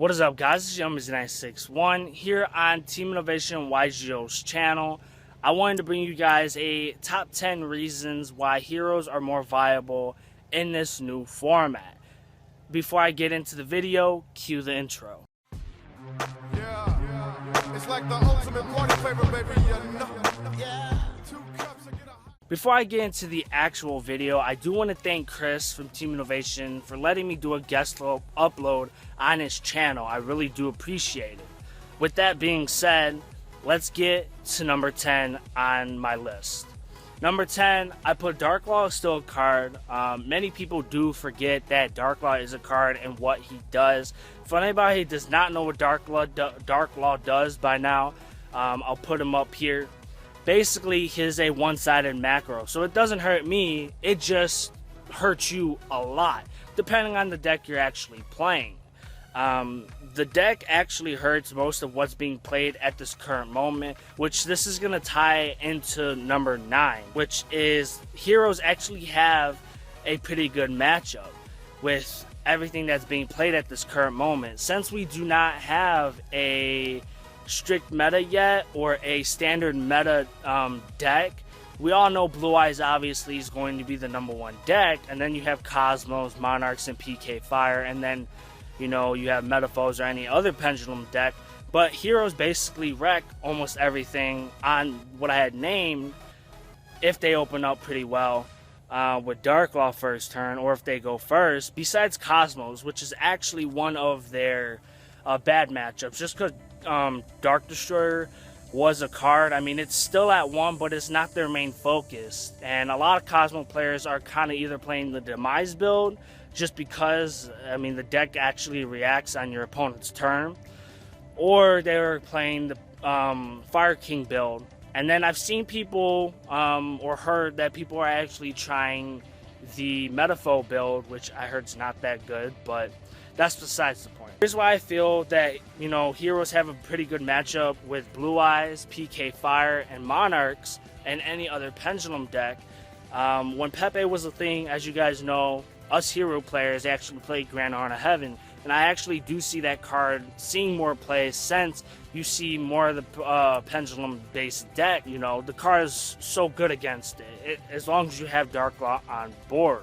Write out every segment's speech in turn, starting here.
What is up, guys? It's YoungBreezy961 here on Team Innovation YGO's channel. I wanted to bring you guys a top 10 reasons why heroes are more viable in this new format. Before I get into the video, cue the intro. It's like the ultimate party favor, baby, you know. Before I get into the actual video, I do want to thank Chris from Team Innovation for letting me do a guest upload on his channel. I really do appreciate it. With that being said, let's get to number 10 on my list. Number 10, I put Darklaw is still a card. Many people do forget that Darklaw is a card and what he does. For anybody who does not know what Darklaw does by now, I'll put him up here. Basically, he's a one-sided macro, so it doesn't hurt me, it just hurts you a lot, depending on the deck you're actually playing. The deck actually hurts most of what's being played at this current moment, which this is going to tie into number 9, which is heroes actually have a pretty good matchup with everything that's being played at this current moment. Since we do not have a strict meta yet, or a standard meta deck, we all know Blue Eyes obviously is going to be the #1 deck, and then you have Cosmos, Monarchs, and PK Fire, and then you know you have Metaphors or any other Pendulum deck. But heroes basically wreck almost everything on what I had named if they open up pretty well with Darklaw first turn, or if they go first, besides Cosmos, which is actually one of their bad matchups, just because Dark Destroyer was a card. I mean, it's still at 1, but it's not their main focus. And a lot of Cosmo players are kind of either playing the Demise build, just because, I mean, the deck actually reacts on your opponent's turn, or they're playing the Fire King build. And then I've seen people, or heard that people are actually trying the Metaphor build, which I heard is not that good, but that's besides the point. Here's why I feel that, you know, heroes have a pretty good matchup with Blue Eyes, PK Fire, and Monarchs, and any other Pendulum deck. When Pepe was a thing, as you guys know, us hero players actually played Grand Arena Heaven, and I actually do see that card seeing more play since you see more of the Pendulum-based deck. You know, the card is so good against it, as long as you have Darklaw on board.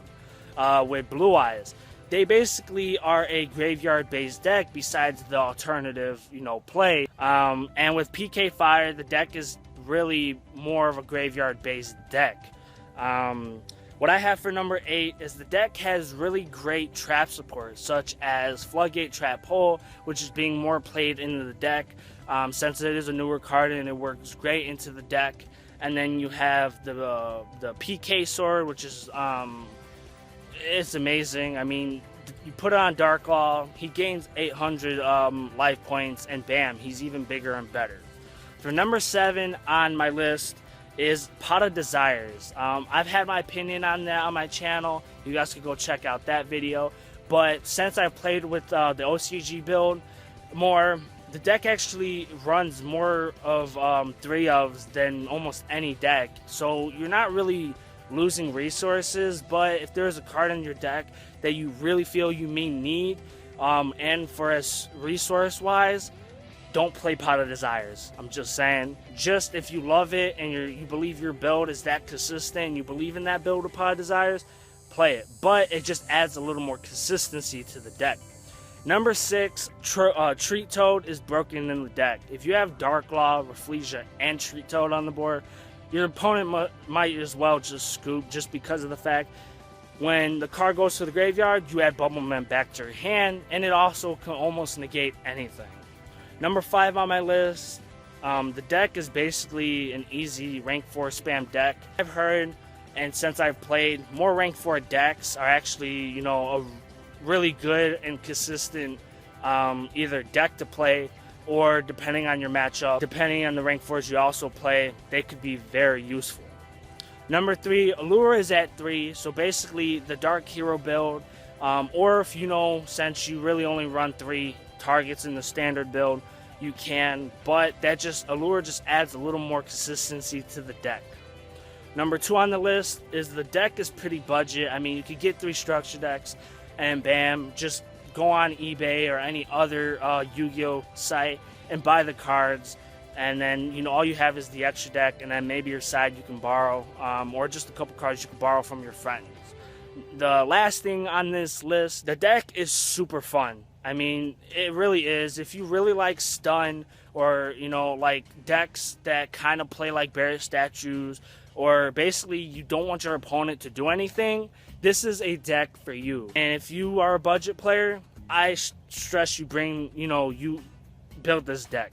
With Blue Eyes, they basically are a graveyard-based deck besides the alternative, you know, play. And with PK Fire, the deck is really more of a graveyard-based deck. What I have for number 8 is the deck has really great trap support, such as Floodgate Trap Hole, which is being more played into the deck, since it is a newer card and it works great into the deck. And then you have the PK Sword, which is it's amazing. I mean, you put it on Darklaw, he gains 800 life points, and bam, he's even bigger and better. For number 7 on my list is Pot of Desires. I've had my opinion on that on my channel. You guys can go check out that video. But since I've played with the OCG build more, the deck actually runs more of 3-ofs than almost any deck. So you're not really losing resources, but if there's a card in your deck that you really feel you may need, and for as resource wise, don't play Pot of Desires. I'm just saying, just if you love it and you believe your build is that consistent and you believe in that build of Pot of Desires, play it, but it just adds a little more consistency to the deck. Number 6, Treat Toad is broken in the deck. If you have Darklaw, Rafflesia, and Treat Toad on the board, your opponent might as well just scoop, just because of the fact when the card goes to the graveyard, you add Bubblemint back to your hand, and it also can almost negate anything. Number 5 on my list, the deck is basically an easy rank 4 spam deck. I've heard, and since I've played, more rank 4 decks are actually, you know, a really good and consistent either deck to play, or depending on your matchup, depending on the rank 4s you also play, they could be very useful. Number 3, Allure is at 3, so basically the Dark Hero build, or if you know, since you really only run 3 targets in the standard build, you can, but Allure just adds a little more consistency to the deck. Number 2 on the list is the deck is pretty budget. I mean, you could get 3 structure decks, and bam, just go on eBay or any other Yu-Gi-Oh site and buy the cards. And then, you know, all you have is the extra deck, and then maybe your side you can borrow, or just a couple cards you can borrow from your friends. The last thing on this list, the deck is super fun. I mean, it really is. If you really like stun, or, you know, like decks that kind of play like Barret statues, or basically you don't want your opponent to do anything, this is a deck for you. And if you are a budget player, I stress you you build this deck.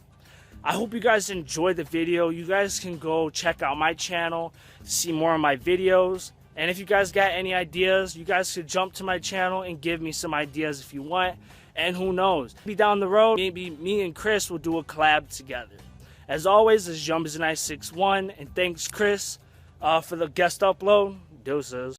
I hope you guys enjoyed the video. You guys can go check out my channel to see more of my videos. And if you guys got any ideas, you guys could jump to my channel and give me some ideas if you want. And who knows, maybe down the road, maybe me and Chris will do a collab together. As always, this is YoungBreezy961, and thanks Chris for the guest upload. Deuces.